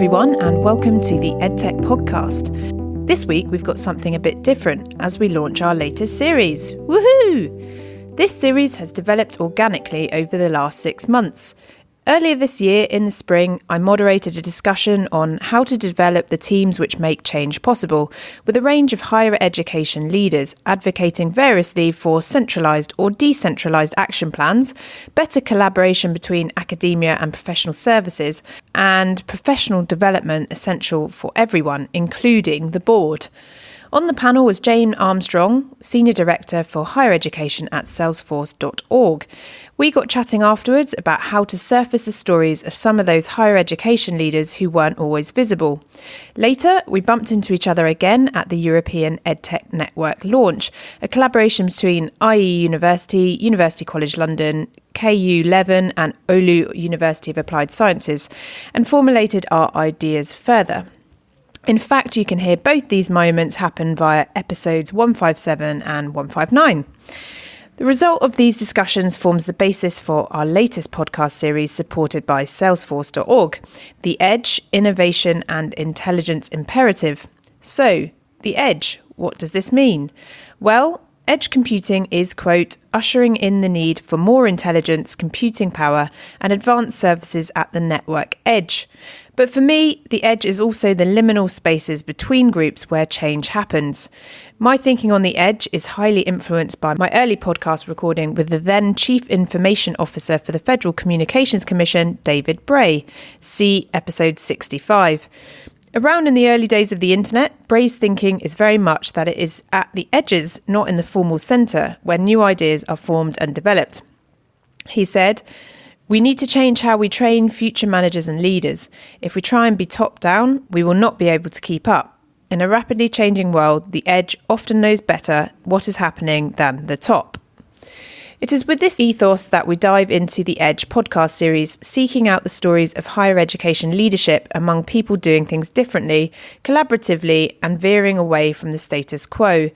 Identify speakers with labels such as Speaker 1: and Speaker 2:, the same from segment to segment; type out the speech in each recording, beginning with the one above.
Speaker 1: everyone, and welcome to the Edtech Podcast. This week we've got something a bit different as we launch our latest series. Woohoo! This series has developed organically over the last 6 months. Earlier this year, in the spring, I moderated a discussion on how to develop the teams which make change possible, with a range of higher education leaders advocating variously for centralised or decentralised action plans, better collaboration between academia and professional services, and professional development essential for everyone, including the board. On the panel was Jane Armstrong, Senior Director for Higher Education at Salesforce.org. We got chatting afterwards about how to surface the stories of some of those higher education leaders who weren't always visible. Later, we bumped into each other again at the European Edtech Network launch, a collaboration between IE University, University College London, KU Leuven and Oulu University of Applied Sciences, and formulated our ideas further. In fact, you can hear both these moments happen via episodes 157 and 159. The result of these discussions forms the basis for our latest podcast series supported by Salesforce.org, The Edge, Innovation and Intelligence Imperative. So, the edge, what does this mean? Well, edge computing is, quote, ushering in the need for more intelligence, computing power and advanced services at the network edge. But for me, the edge is also the liminal spaces between groups where change happens. My thinking on the edge is highly influenced by my early podcast recording with the then Chief Information Officer for the Federal Communications Commission, David Bray. See episode 65. Around in the early days of the internet, Bray's thinking is very much that it is at the edges, not in the formal centre, where new ideas are formed and developed. He said, "We need to change how we train future managers and leaders. If we try and be top down, we will not be able to keep up. In a rapidly changing world, the edge often knows better what is happening than the top." It is with this ethos that we dive into the Edge podcast series, seeking out the stories of higher education leadership among people doing things differently, collaboratively, and veering away from the status quo.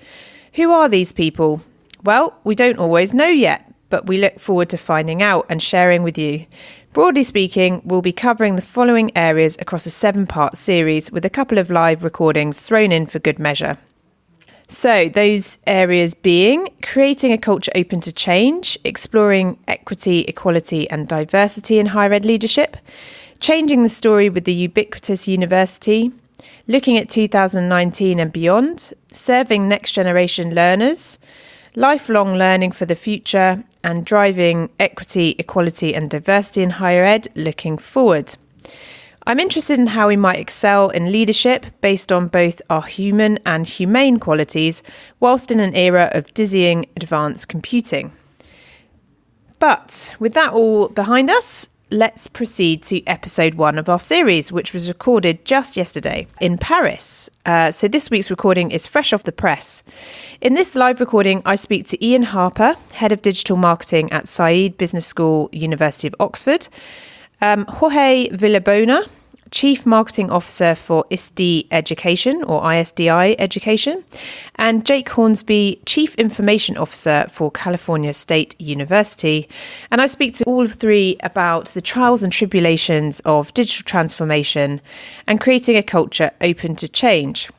Speaker 1: Who are these people? Well, we don't always know yet, but we look forward to finding out and sharing with you. Broadly speaking, we'll be covering the following areas across a 7-part series with a couple of live recordings thrown in for good measure. So those areas being creating a culture open to change, exploring equity, equality and diversity in higher ed leadership, changing the story with the ubiquitous university, looking at 2019 and beyond, serving next generation learners, lifelong learning for the future, and driving equity, equality and diversity in higher ed looking forward. I'm interested in how we might excel in leadership based on both our human and humane qualities, whilst in an era of dizzying advanced computing. But with that all behind us, let's proceed to episode 1 of our series, which was recorded just yesterday in Paris. So this week's recording is fresh off the press. In this live recording, I speak to Ian Harper, Head of Digital Marketing at Saïd Business School, University of Oxford, Jorge Villabona, Chief Marketing Officer for ISDI Education or ISDI Education, and Jake Hornsby, Chief Information Officer for California State University. And I speak to all three about the trials and tribulations of digital transformation and creating a culture open to change.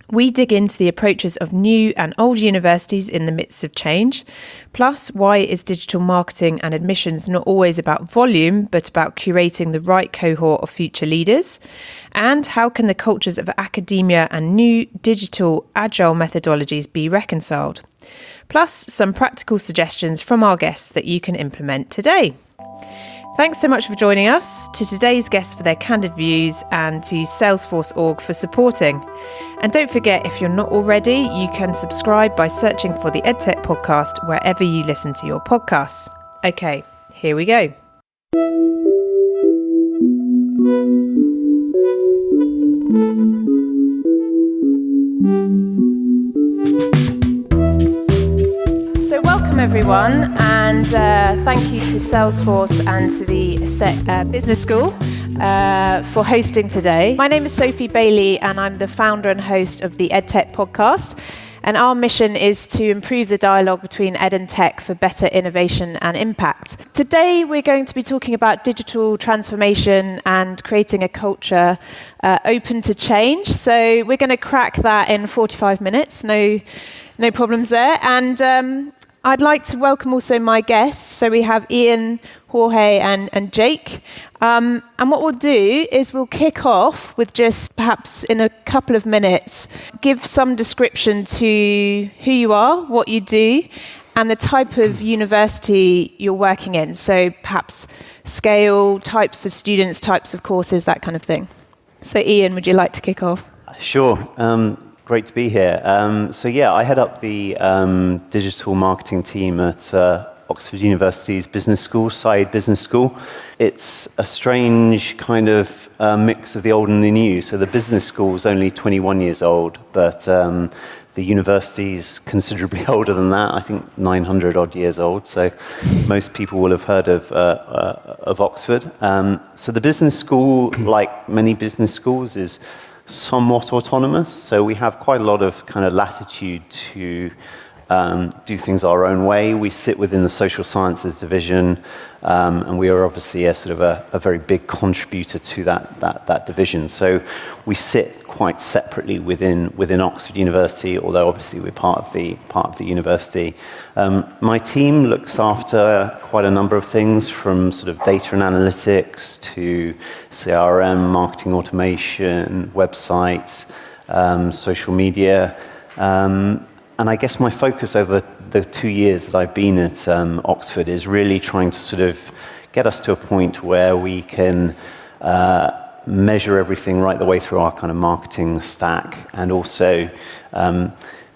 Speaker 1: We dig into the approaches of new and old universities in the midst of change, plus why is digital marketing and admissions not always about volume, but about curating the right cohort of future leaders, and how can the cultures of academia and new digital agile methodologies be reconciled, plus some practical suggestions from our guests that you can implement today. Thanks so much for joining us, to today's guests for their candid views, and to Salesforce.org for supporting. And don't forget, if you're not already, you can subscribe by searching for the Edtech Podcast wherever you listen to your podcasts. Okay, here we go. So welcome everyone, and thank you to Salesforce and to the SEC Business School for hosting today. My name is Sophie Bailey and I'm the founder and host of the Edtech Podcast. And our mission is to improve the dialogue between ed and tech for better innovation and impact. Today, we're going to be talking about digital transformation and creating a culture open to change. So we're going to crack that in 45 minutes. No problems there. And I'd like to welcome also my guests. So we have Ian, Jorge and Jake. And what we'll do is we'll kick off with just perhaps in a couple of minutes, give some description to who you are, what you do, and the type of university you're working in. So perhaps scale, types of students, types of courses, that kind of thing. So Ian, would you like to kick off?
Speaker 2: Sure. Great to be here. I head up the digital marketing team at Oxford University's business school, Said Business School. It's a strange kind of mix of the old and the new. So the business school is only 21 years old, but the university's considerably older than that. I think 900 odd years old. So most people will have heard of Oxford. So the business school, like many business schools, is somewhat autonomous, so we have quite a lot of kind of latitude to do things our own way. We sit within the social sciences division, and we are obviously a sort of a very big contributor to that division. So we sit quite separately within Oxford University, although obviously we're part of the university. My team looks after quite a number of things, from sort of data and analytics to CRM, marketing automation, websites, social media. And I guess my focus over the 2 years that I've been at Oxford is really trying to sort of get us to a point where we can measure everything right the way through our kind of marketing stack, and also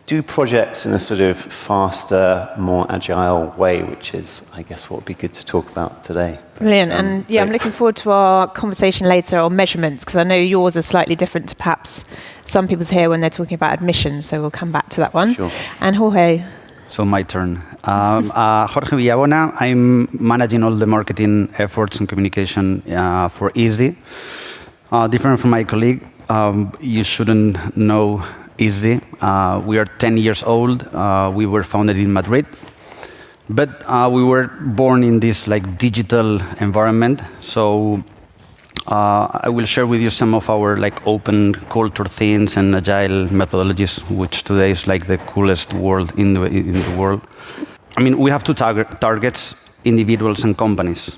Speaker 2: do projects in a sort of faster, more agile way, which is, I guess, what would be good to talk about today.
Speaker 1: Brilliant. And I'm looking forward to our conversation later on measurements, because I know yours are slightly different to perhaps some people's here when they're talking about admissions. So we'll come back to that one.
Speaker 2: Sure.
Speaker 1: And Jorge.
Speaker 3: So my turn. Jorge Villabona. I'm managing all the marketing efforts and communication for Easy. Different from my colleague, you shouldn't know Easy. We are 10 years old. We were founded in Madrid, but we were born in this digital environment. So I will share with you some of our open culture things and agile methodologies, which today is the coolest word in the world. I mean, we have two targets: individuals and companies.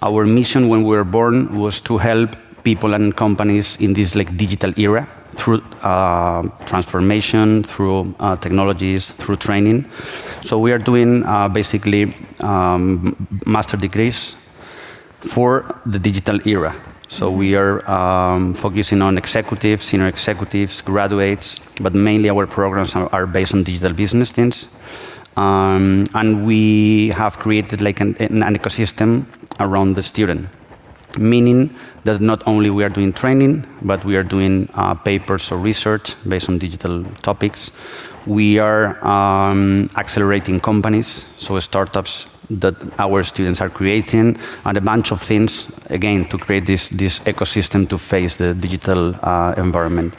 Speaker 3: Our mission when we were born was to help people and companies in this digital era through transformation, through technologies, through training. So we are doing basically master degrees for the digital era. So we are focusing on executives, senior executives, graduates, but mainly our programs are based on digital business things. And we have created an ecosystem around the student, meaning that not only we are doing training, but we are doing papers or research based on digital topics. We are accelerating companies, so startups that our students are creating, and a bunch of things, again, to create this ecosystem to face the digital environment.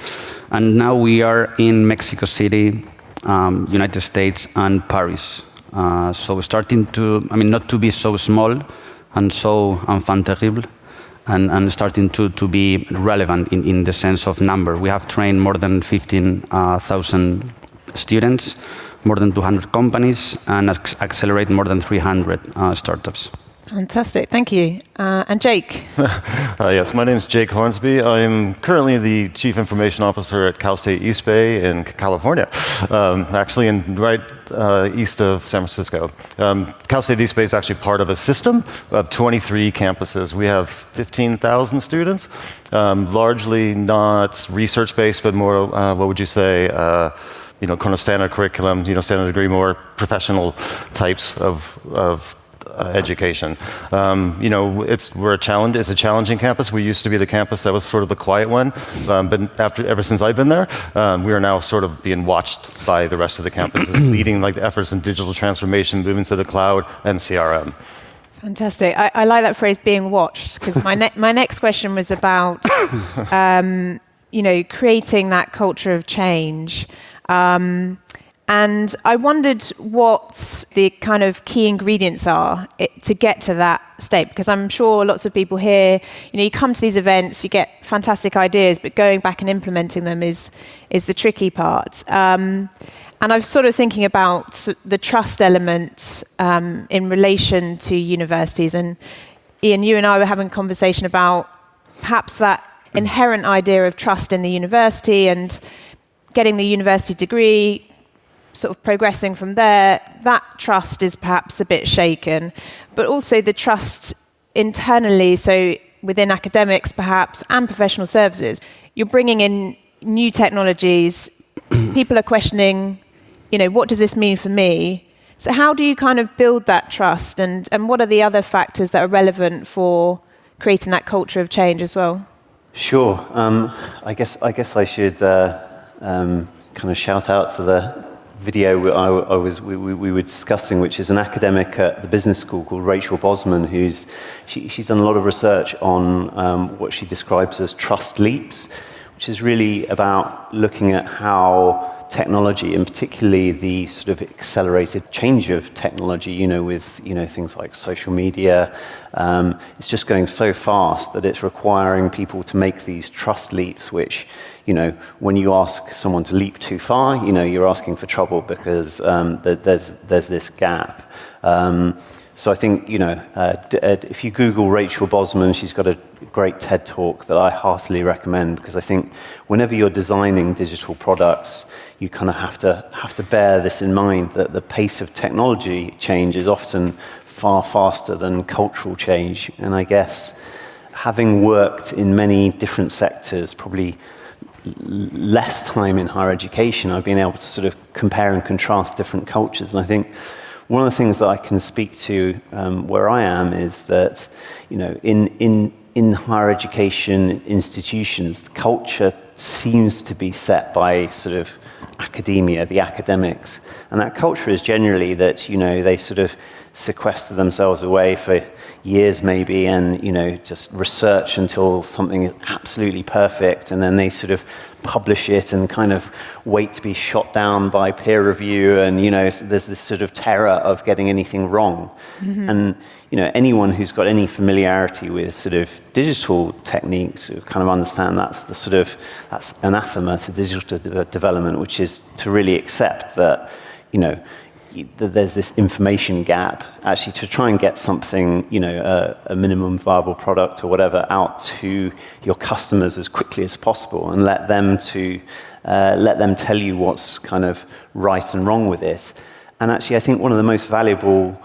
Speaker 3: And now we are in Mexico City, United States, and Paris. So starting to, not to be so small and so enfant terrible, and starting to be relevant in the sense of number. We have trained more than 15,000 students, more than 200 companies, and accelerate more than 300 startups.
Speaker 1: Fantastic, thank you. And Jake?
Speaker 4: Yes, my name is Jake Hornsby. I'm currently the Chief Information Officer at Cal State East Bay in California, actually right east of San Francisco. Cal State East Bay is actually part of a system of 23 campuses. We have 15,000 students, largely not research-based, but more, what would you say, kind of standard curriculum, standard degree, more professional types of education. It's a challenging campus. We used to be the campus that was sort of the quiet one, but ever since I've been there, we are now sort of being watched by the rest of the campuses, leading the efforts in digital transformation, moving to the cloud and CRM.
Speaker 1: Fantastic. I like that phrase, being watched, because my next question was about creating that culture of change. And I wondered what the kind of key ingredients are to get to that state, because I'm sure lots of people here, you come to these events, you get fantastic ideas, but going back and implementing them is the tricky part. And I'm sort of thinking about the trust element in relation to universities. And Ian, you and I were having a conversation about perhaps that inherent idea of trust in the university and getting the university degree, sort of progressing from there. That trust is perhaps a bit shaken, but also the trust internally, so within academics perhaps, and professional services. You're bringing in new technologies, people are questioning, what does this mean for me? So how do you kind of build that trust, and what are the other factors that are relevant for creating that culture of change as well?
Speaker 2: Sure. I guess I should kind of shout out to the video we were discussing, which is an academic at the business school called Rachel Bosman, she's done a lot of research on what she describes as trust leaps, which is really about looking at how technology, and particularly the sort of accelerated change of technology, with things like social media, it's just going so fast that it's requiring people to make these trust leaps, which, when you ask someone to leap too far, you're asking for trouble, because there's this gap. So I think, if you Google Rachel Bosman, she's got a great TED talk that I heartily recommend, because I think whenever you're designing digital products, you kind of have to bear this in mind, that the pace of technology change is often far faster than cultural change. And I guess having worked in many different sectors, probably less time in higher education, I've been able to sort of compare and contrast different cultures. And I think one of the things that I can speak to where I am is that, in higher education institutions, the culture seems to be set by sort of academia, the academics. And that culture is generally that, they sort of sequester themselves away for years maybe, and just research until something is absolutely perfect, and then they sort of publish it and kind of wait to be shot down by peer review, and so there's this sort of terror of getting anything wrong. Mm-hmm. And anyone who's got any familiarity with sort of digital techniques kind of understand that's anathema to digital development, which is to really accept that there's this information gap, actually, to try and get something, a minimum viable product or whatever, out to your customers as quickly as possible, and let them tell you what's kind of right and wrong with it. And actually, I think one of the most valuable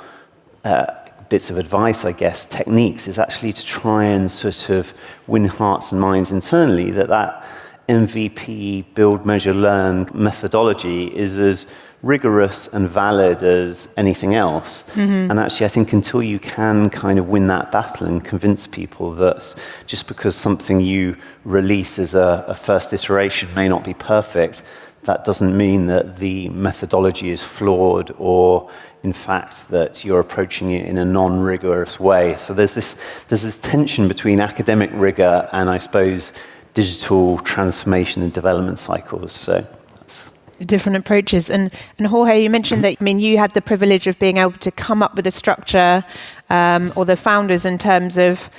Speaker 2: bits of advice, I guess, techniques, is actually to try and sort of win hearts and minds internally, that MVP, build, measure, learn methodology is as rigorous and valid as anything else. Mm-hmm. And actually, I think until you can kind of win that battle and convince people that just because something you release as a first iteration may not be perfect, that doesn't mean that the methodology is flawed, or in fact that you're approaching it in a non-rigorous way. So there's this tension between academic rigor and, I suppose, digital transformation and development cycles. So
Speaker 1: different approaches. And Jorge, you mentioned that, you had the privilege of being able to come up with a structure, or the founders, in terms of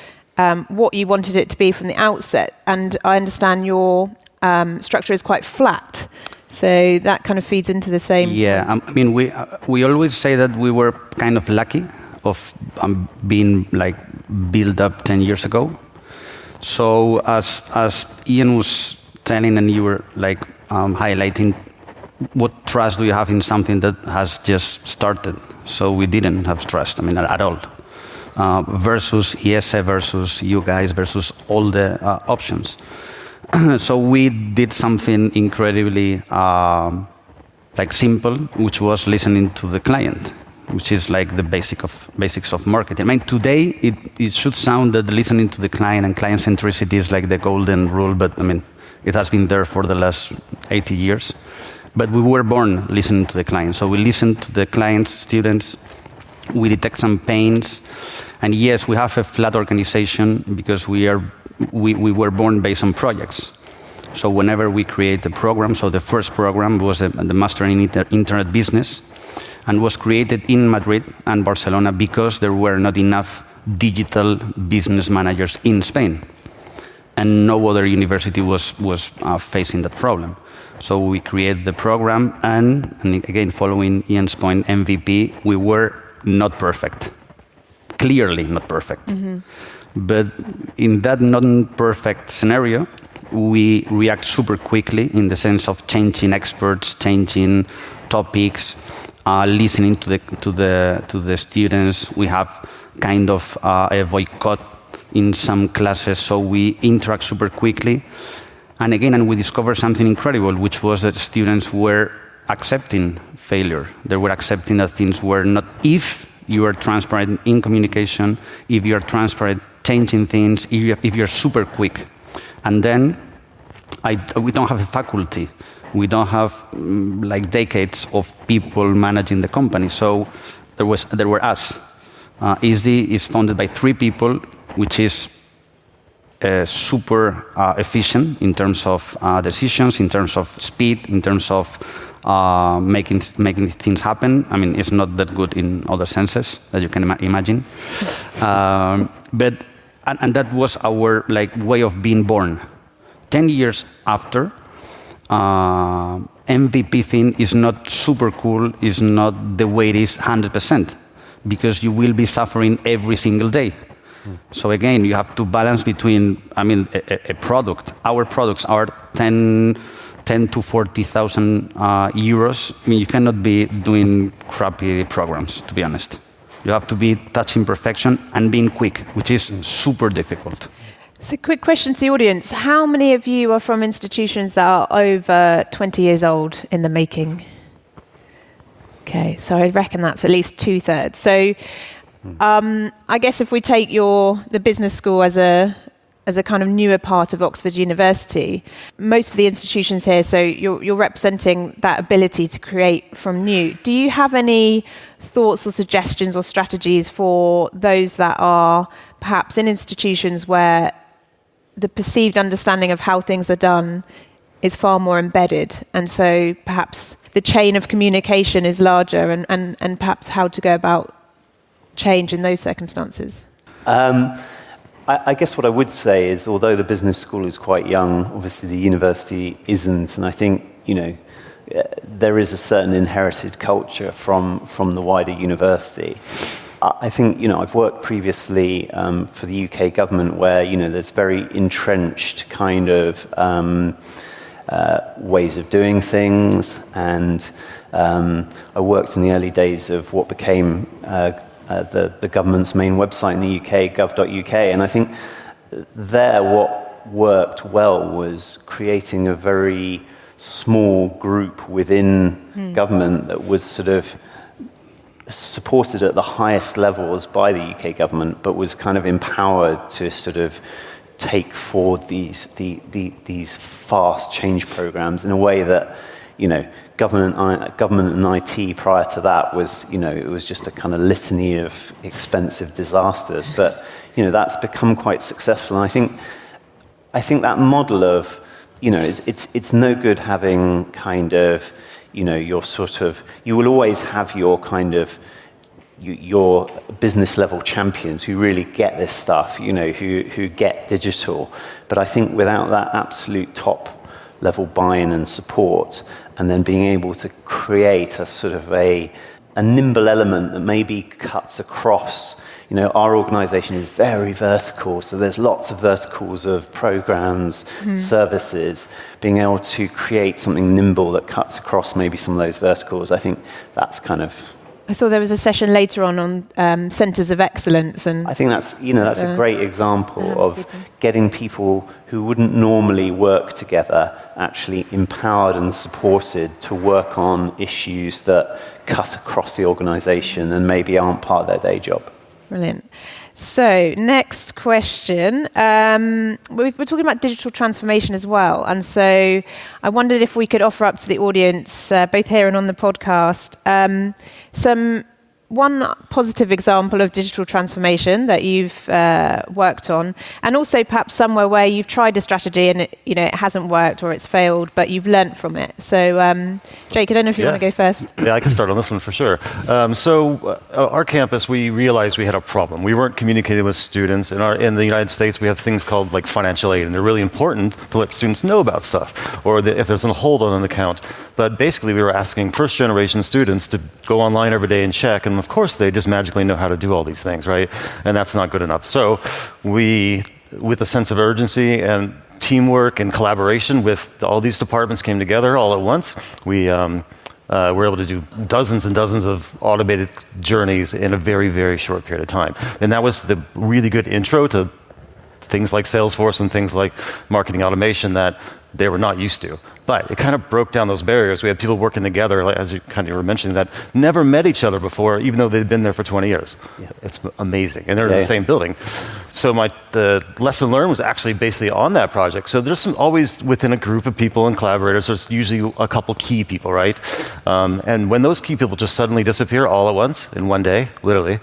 Speaker 1: what you wanted it to be from the outset. And I understand your structure is quite flat. So that kind of feeds into the same.
Speaker 3: Yeah, we always say that we were kind of lucky of being built up 10 years ago. So as Ian was telling, and you were highlighting, what trust do you have in something that has just started? So we didn't have trust, at all. Versus ESA, versus you guys, versus all the options. So we did something incredibly simple, which was listening to the client, which is the basics of marketing. Today it should sound that listening to the client and client centricity is the golden rule, but it has been there for the last 80 years. But we were born listening to the client. So we listen to the clients, students, we detect some pains. And yes, we have a flat organization because we were born based on projects. So whenever we create a program, so the first program was the Master in Internet Business, and was created in Madrid and Barcelona because there were not enough digital business managers in Spain. And no other university was facing that problem. So we created the program, and again, following Ian's point, MVP, we were not perfect. Clearly not perfect. Mm-hmm. But in that non-perfect scenario, we react super quickly in the sense of changing experts, changing topics, listening to the students. We have kind of a boycott in some classes, so we interact super quickly. And we discovered something incredible, which was that students were accepting failure. They were accepting that things were not, if you are transparent in communication, if you are transparent changing things, if you're super quick. And then we don't have a faculty. We don't have like decades of people managing the company. So there were us. Easy is founded by 3 people, which is super efficient in terms of decisions, in terms of speed, in terms of making things happen. I mean, it's not that good in other senses that you can imagine. But that was our way of being born. 10 years after, MVP thing is not super cool, is not the way it is 100%, because you will be suffering every single day. So again, you have to balance between, a product. Our products are 10 to 40,000 euros. You cannot be doing crappy programs, to be honest. You have to be touching perfection and being quick, which is super difficult.
Speaker 1: So quick question to the audience. How many of you are from institutions that are over 20 years old in the making? Okay, so I reckon that's at least 2/3. So I guess if we take the business school as a kind of newer part of Oxford University, most of the institutions here, so you're representing that ability to create from new. Do you have any thoughts or suggestions or strategies for those that are perhaps in institutions where the perceived understanding of how things are done is far more embedded, and so perhaps the chain of communication is larger, and perhaps how to go about change in those circumstances?
Speaker 2: I guess what I would say is, although the business school is quite young, obviously the university isn't, and I think, there is a certain inherited culture from the wider university. I think, I've worked previously for the UK government where, there's very entrenched kind of ways of doing things, and I worked in the early days of what became the government's main website in the UK, gov.uk, and I think there what worked well was creating a very small group within government that was sort of supported at the highest levels by the UK government, but was kind of empowered to sort of take forward these fast change programs in a way that, government and IT prior to that was, it was just a kind of litany of expensive disasters. But, that's become quite successful. And I think that model of, it's no good having kind of, your sort of, you will always have your kind of, your business level champions who really get this stuff, who get digital. But I think without that absolute top level buy-in and support, and then being able to create a sort of a nimble element that maybe cuts across, our organization is very vertical, so there's lots of verticals of programs, services, being able to create something nimble that cuts across maybe some of those verticals. I think that's kind of...
Speaker 1: I saw there was a session later on centres of excellence, and
Speaker 2: I think that's that's a great example of getting people who wouldn't normally work together actually empowered and supported to work on issues that cut across the organisation and maybe aren't part of their day job.
Speaker 1: Brilliant. So, next question. We're talking about digital transformation as well. And so I wondered if we could offer up to the audience, both here and on the podcast, some one positive example of digital transformation that you've worked on, and also perhaps somewhere where you've tried a strategy and it hasn't worked or it's failed, but you've learnt from it. So, Jake, I don't know if you want to go first.
Speaker 4: Yeah, I can start on this one for sure. Our campus, we realized we had a problem. We weren't communicating with students. In the United States, we have things called like financial aid, and they're really important to let students know about stuff, or if there's a hold on an account. But basically, we were asking first-generation students to go online every day and check, and of course, they just magically know how to do all these things, right? And that's not good enough. So we, with a sense of urgency and teamwork and collaboration with all these departments came together all at once, we were able to do dozens and dozens of automated journeys in a very, very short period of time. And that was the really good intro to things like Salesforce and things like marketing automation that they were not used to. But it kind of broke down those barriers. We had people working together, like, as you kind of were mentioning, that never met each other before, even though they'd been there for 20 years. Yeah. It's amazing. And they're in the same building. So the lesson learned was actually basically on that project. So there's always within a group of people and collaborators, there's usually a couple key people, right? And when those key people just suddenly disappear all at once in one day, literally,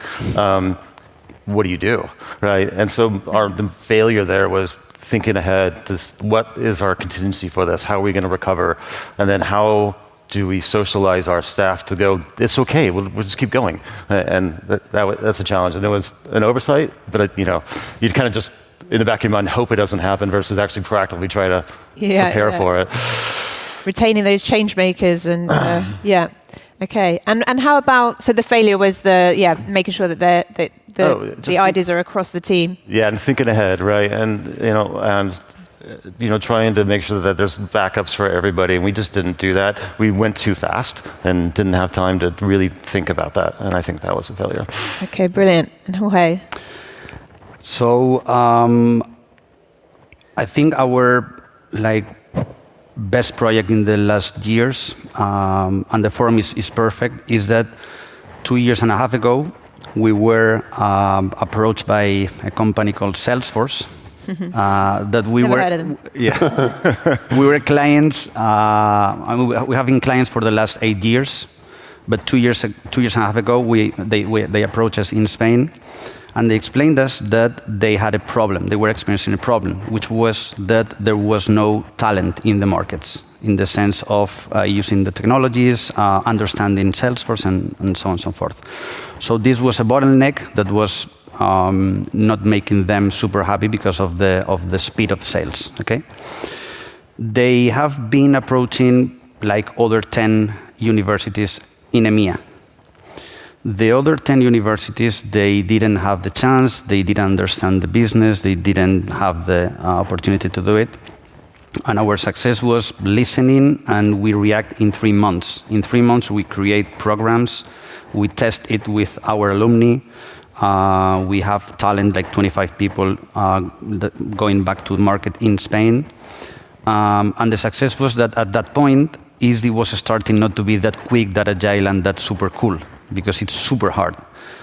Speaker 4: what do you do, right? And so the failure there was thinking ahead, what is our contingency for this? How are we going to recover? And then how do we socialize our staff to go, it's okay, we'll just keep going. And that's a challenge. And it was an oversight, but you'd kind of just, in the back of your mind, hope it doesn't happen versus actually proactively try to prepare for it.
Speaker 1: Retaining those change makers and, Okay. And how about, so the failure was making sure that the ideas are across the team.
Speaker 4: Yeah, and thinking ahead, right? And trying to make sure that there's backups for everybody. And we just didn't do that. We went too fast and didn't have time to really think about that. And I think that was a failure.
Speaker 1: Okay, brilliant. And Jorge?
Speaker 3: So I think our best project in the last years, and the forum is perfect, is that 2.5 years ago, we were approached by a company called Salesforce. That we
Speaker 1: Never
Speaker 3: were,
Speaker 1: heard of them.
Speaker 3: Yeah, we were clients. We have been clients for the last 8 years, but 2.5 years ago, they approached us in Spain, and they explained us that they had a problem. They were experiencing a problem, which was that there was no talent in the markets, in the sense of using the technologies, understanding Salesforce, and so on and so forth. So this was a bottleneck that was not making them super happy because of the speed of sales. Okay, they have been approaching other 10 universities in EMEA. The other 10 universities, they didn't have the chance, they didn't understand the business, they didn't have the opportunity to do it. And our success was listening, and we react in 3 months. In 3 months, we create programs, we test it with our alumni. We have talent, 25 people going back to the market in Spain. And the success was that at that point, EASD was starting not to be that quick, that agile, and that super cool, because it's super hard.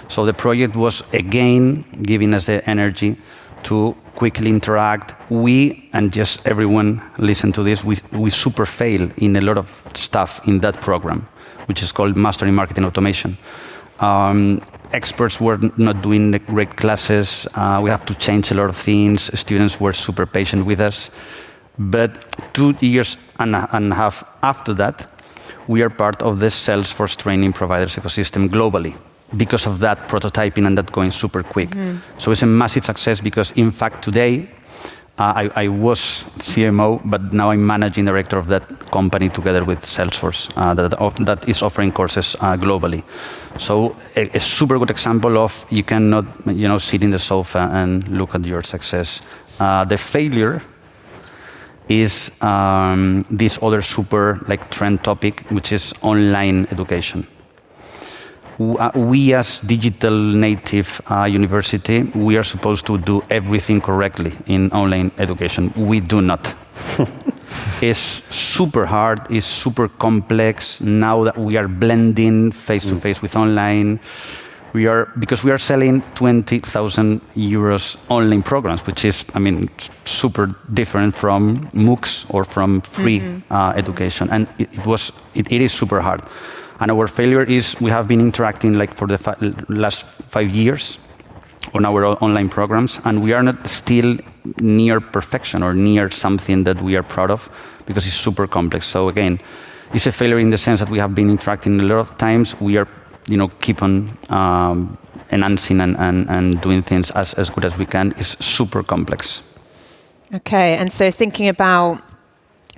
Speaker 3: So the project was, again, giving us the energy to quickly interact. And just everyone listen to this, we super fail in a lot of stuff in that program, which is called Mastering Marketing Automation. Experts were not doing the great classes. We have to change a lot of things. Students were super patient with us. But 2.5 years after that, we are part of the Salesforce training providers ecosystem globally because of that prototyping and that going super quick. Mm-hmm. So it's a massive success because, in fact, today, I was CMO, but now I'm managing director of that company together with Salesforce that is offering courses globally. So a super good example of you cannot sit in the sofa and look at your success. The failure is this other super trend topic, which is online education. We as digital native university, we are supposed to do everything correctly in online education. We do not. It's super hard, it's super complex. Now that we are blending face-to-face with online, because we are selling 20,000 euros online programs, which is, super different from MOOCs or from free education. And it is super hard. And our failure is we have been interacting like for the last 5 years on our online programs, and we are not still near perfection or near something that we are proud of because it's super complex. So again, it's a failure in the sense that we have been interacting a lot of times. We are, keep on enhancing and doing things as good as we can. It's super complex. Okay, and so thinking about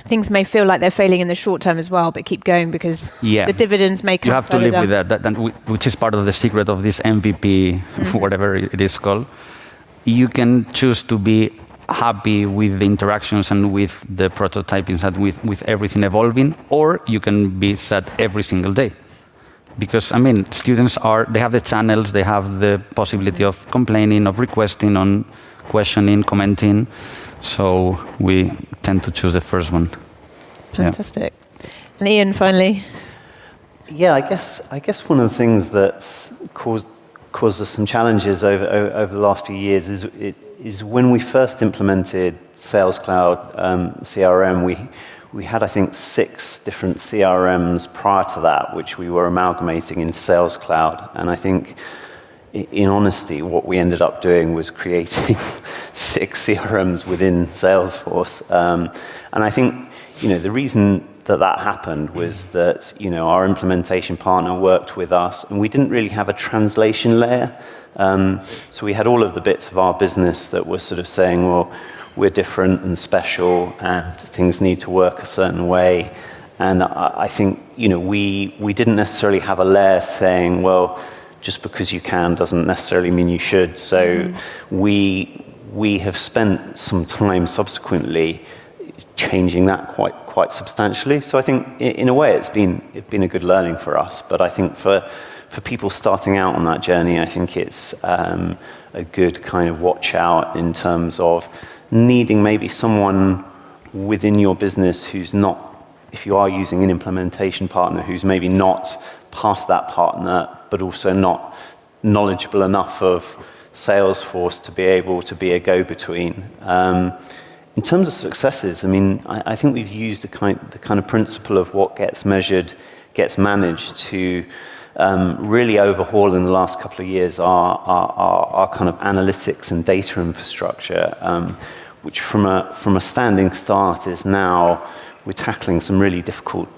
Speaker 3: things may feel like they're failing in the short term as well, but keep going because the dividends may come. You have to live with that, which is part of the secret of this MVP, whatever it is called. You can choose to be happy with the interactions and with the prototyping and with everything evolving, or you can be sad every single day. Because, students they have the channels, they have the possibility of complaining, of requesting, on questioning, commenting. So we tend to choose the first one. Fantastic. Yeah. And Ian, finally.
Speaker 2: Yeah, I guess one of the things that's caused us some challenges over the last few years is when we first implemented Sales Cloud CRM, we had, I think, 6 different CRMs prior to that, which we were amalgamating in Sales Cloud. And I think, in honesty, what we ended up doing was creating 6 CRMs within Salesforce. And I think, the reason that happened was that, our implementation partner worked with us, and we didn't really have a translation layer. So we had all of the bits of our business that were sort of saying, well, we're different and special, and things need to work a certain way. And I think, we didn't necessarily have a layer saying, well, just because you can doesn't necessarily mean you should. So we have spent some time subsequently changing that quite substantially. So I think in a way it's been a good learning for us. But I think for people starting out on that journey, I think it's a good kind of watch out in terms of needing maybe someone within your business who's not, if you are using an implementation partner, who's maybe not part of that partner, but also not knowledgeable enough of Salesforce to be able to be a go-between. In terms of successes, I think we've used the kind of principle of what gets measured gets managed to really overhaul in the last couple of years our kind of analytics and data infrastructure, which from a standing start is now we're tackling some really difficult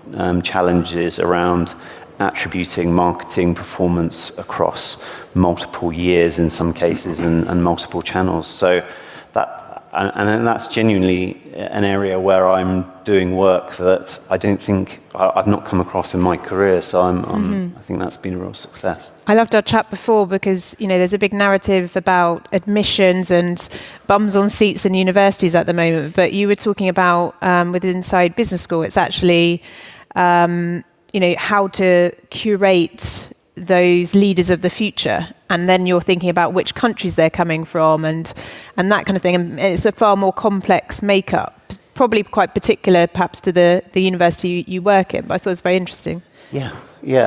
Speaker 2: challenges around attributing marketing performance across multiple years in some cases and multiple channels. So that's genuinely an area where I'm doing work that I don't think I've not come across in my career. So I think that's been a real success.
Speaker 1: I loved our chat before because there's a big narrative about admissions and bums on seats in universities at the moment. But you were talking about with Inside Business School, it's actually how to curate those leaders of the future, and then you're thinking about which countries they're coming from and that kind of thing. And it's a far more complex makeup, probably quite particular perhaps to the university you work in, but I thought it was very interesting.
Speaker 2: Yeah,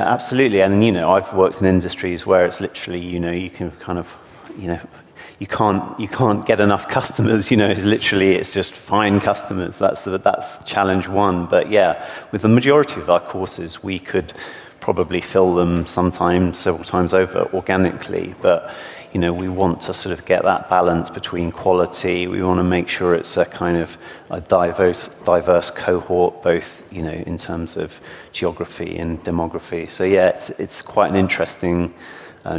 Speaker 2: absolutely. And I've worked in industries where it's literally, you can kind of, you can't get enough customers. Literally it's just find customers. That's challenge one. But yeah, with the majority of our courses, we could probably fill them several times over organically. But we want to sort of get that balance between quality. We want to make sure it's a kind of a diverse cohort, both in terms of geography and demography. So yeah, it's quite an interesting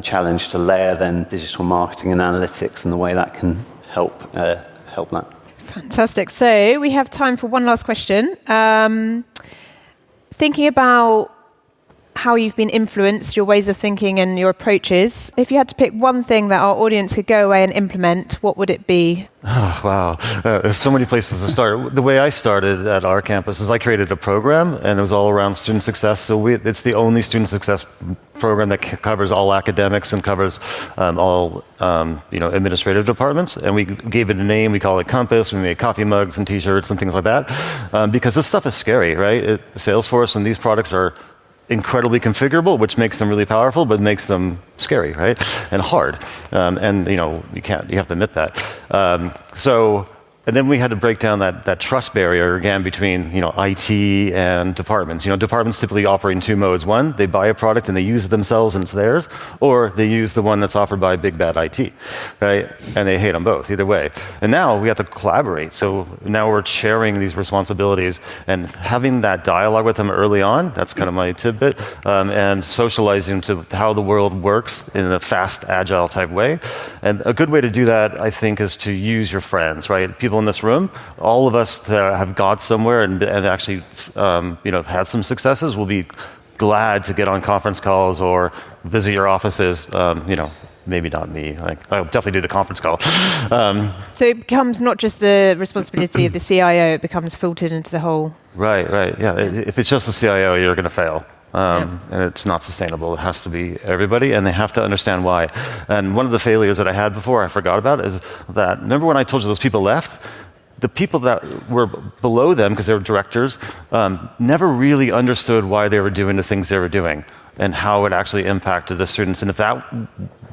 Speaker 2: challenge to layer then digital marketing and analytics and the way that can help that.
Speaker 1: Fantastic. So we have time for one last question. Thinking about how you've been influenced, your ways of thinking and your approaches. If you had to pick one thing that our audience could go away and implement, what would it be?
Speaker 4: Oh, wow. There's so many places to start. The way I started at our campus is I created a program, and it was all around student success. So it's the only student success program that covers all academics and covers all administrative departments. And we gave it a name. We call it Compass. We made coffee mugs and T-shirts and things like that. Because this stuff is scary, right? Salesforce and these products are incredibly configurable, which makes them really powerful, but makes them scary, right? And hard. You have to admit that. And then we had to break down that trust barrier again between IT and departments. Departments typically operate in two modes. One, they buy a product and they use it themselves and it's theirs, or they use the one that's offered by big bad IT, right? And they hate them both, either way. And now we have to collaborate. So now we're sharing these responsibilities and having that dialogue with them early on. That's kind of my tidbit, and socializing to how the world works in a fast, agile type way. And a good way to do that, I think, is to use your friends, right? People in this room, all of us that have got somewhere and actually, had some successes will be glad to get on conference calls or visit your offices. Maybe not me. I'll definitely do the conference call.
Speaker 1: So it becomes not just the responsibility of the CIO; it becomes filtered into the whole.
Speaker 4: Right. Yeah. If it's just the CIO, you're going to fail. And it's not sustainable. It has to be everybody, and they have to understand why. And one of the failures that I had before, I forgot about, is that, remember when I told you those people left? The people that were below them, because they were directors, never really understood why they were doing the things they were doing and how it actually impacted the students. And if that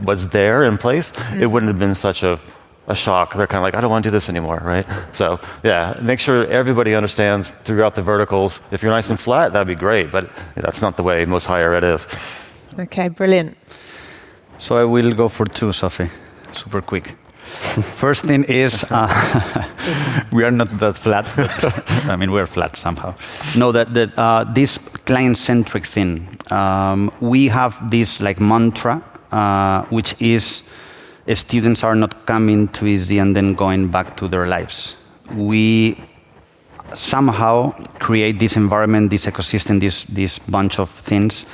Speaker 4: was there in place, it wouldn't have been such a shock. They're kind of like, I don't want to do this anymore, right? So yeah, make sure everybody understands throughout the verticals. If you're nice and flat, that'd be great, but that's not the way most higher ed is.
Speaker 1: Okay, brilliant.
Speaker 3: So I will go for two, Sophie, super quick. First thing is, we are not that flat, but we're flat somehow. No, that this client-centric thing, we have this mantra, which is students are not coming to EASY and then going back to their lives. We somehow create this environment, this ecosystem, this bunch of things.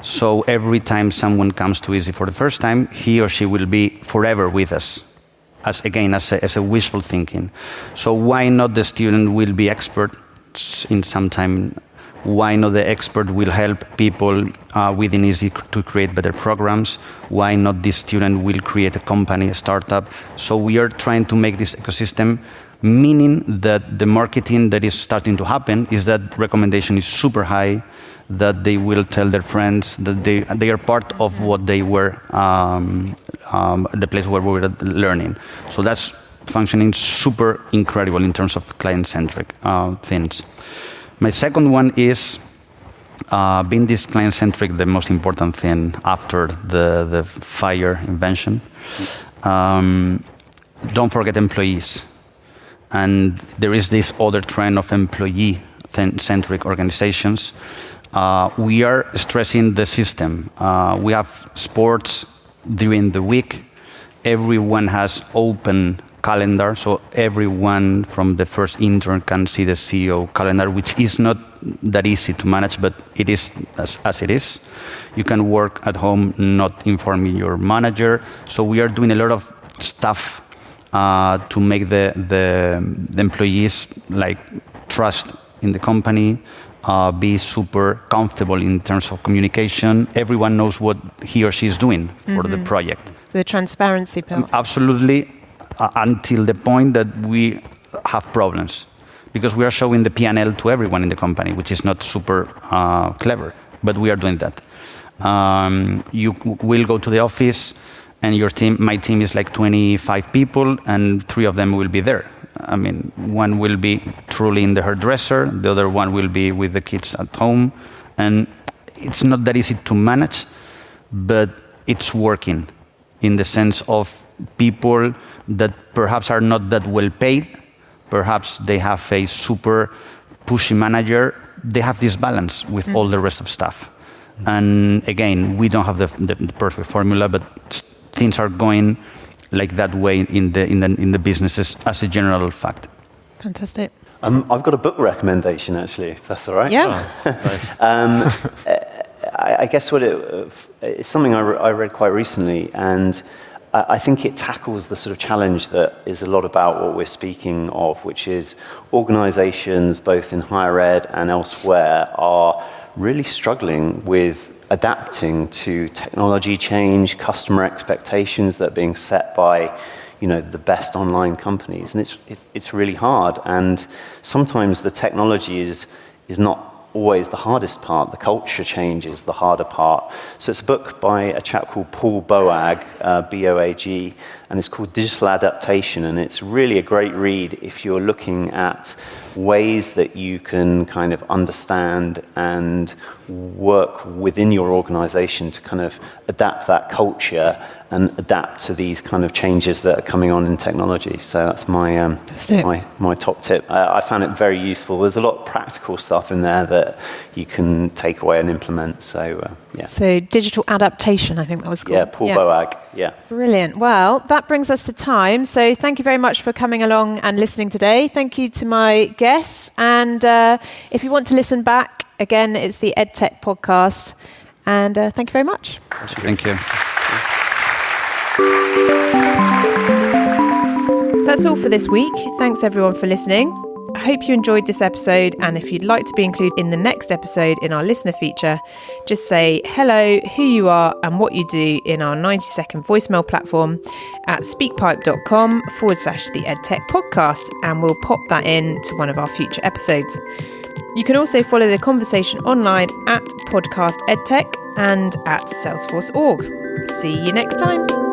Speaker 3: So every time someone comes to EASY for the first time, he or she will be forever with us. As a wishful thinking. So why not the student will be experts in some time? Why not the expert will help people within EASY to create better programs? Why not this student will create a company, a startup? So we are trying to make this ecosystem, meaning that the marketing that is starting to happen is that recommendation is super high, that they will tell their friends that they are part of what they were, the place where we were learning. So that's functioning super incredible in terms of client-centric things. My second one is being this client-centric, the most important thing after the FIRE invention. Don't forget employees. And there is this other trend of employee-centric organizations. We are stressing the system. We have sports during the week. Everyone has open calendar, so everyone from the first intern can see the CEO calendar, which is not that easy to manage, but it is as it is. You can work at home, not informing your manager. So we are doing a lot of stuff to make the employees trust in the company, be super comfortable in terms of communication. Everyone knows what he or she is doing for the project.
Speaker 1: So the transparency part.
Speaker 3: Absolutely, until the point that we have problems. Because we are showing the P&L to everyone in the company, which is not super clever, but we are doing that. You will go to the office, and my team is 25 people, and 3 of them will be there. One will be truly in the hairdresser, the other one will be with the kids at home, and it's not that easy to manage, but it's working in the sense of people that perhaps are not that well paid, perhaps they have a super pushy manager, they have this balance with all the rest of stuff. And again, we don't have the perfect formula, but things are going like that way in the businesses as a general fact.
Speaker 1: Fantastic.
Speaker 2: I've got a book recommendation, actually, if that's all right.
Speaker 1: Yeah.
Speaker 4: Oh, nice.
Speaker 2: I guess it's something I read quite recently, and I think it tackles the sort of challenge that is a lot about what we're speaking of, which is organizations, both in higher ed and elsewhere, are really struggling with adapting to technology change, customer expectations that are being set by, the best online companies, and it's really hard. And sometimes the technology is not always the hardest part. The culture change is the harder part. So it's a book by a chap called Paul Boag, B-O-A-G, and it's called Digital Adaptation, and it's really a great read if you're looking at ways that you can kind of understand and work within your organization to kind of adapt that culture and adapt to these kind of changes that are coming on in technology. So that's my my top tip. I found it very useful. There's a lot of practical stuff in there that you can take away and implement. So yeah.
Speaker 1: So digital adaptation, I think that was called.
Speaker 2: Yeah, Paul Boag. Yeah.
Speaker 1: Brilliant. Well, that brings us to time. So thank you very much for coming along and listening today. Thank you to my guests. And if you want to listen back, again, it's the Edtech Podcast. And thank you very much.
Speaker 3: Thank you.
Speaker 1: That's all for this week. Thanks everyone for listening. I hope you enjoyed this episode, and if you'd like to be included in the next episode in our listener feature, just say hello, who you are and what you do in our 90-second voicemail platform at speakpipe.com/the Edtech Podcast, and we'll pop that in to one of our future episodes. You can also follow the conversation online at Podcast Edtech and at Salesforce.org. See you next time.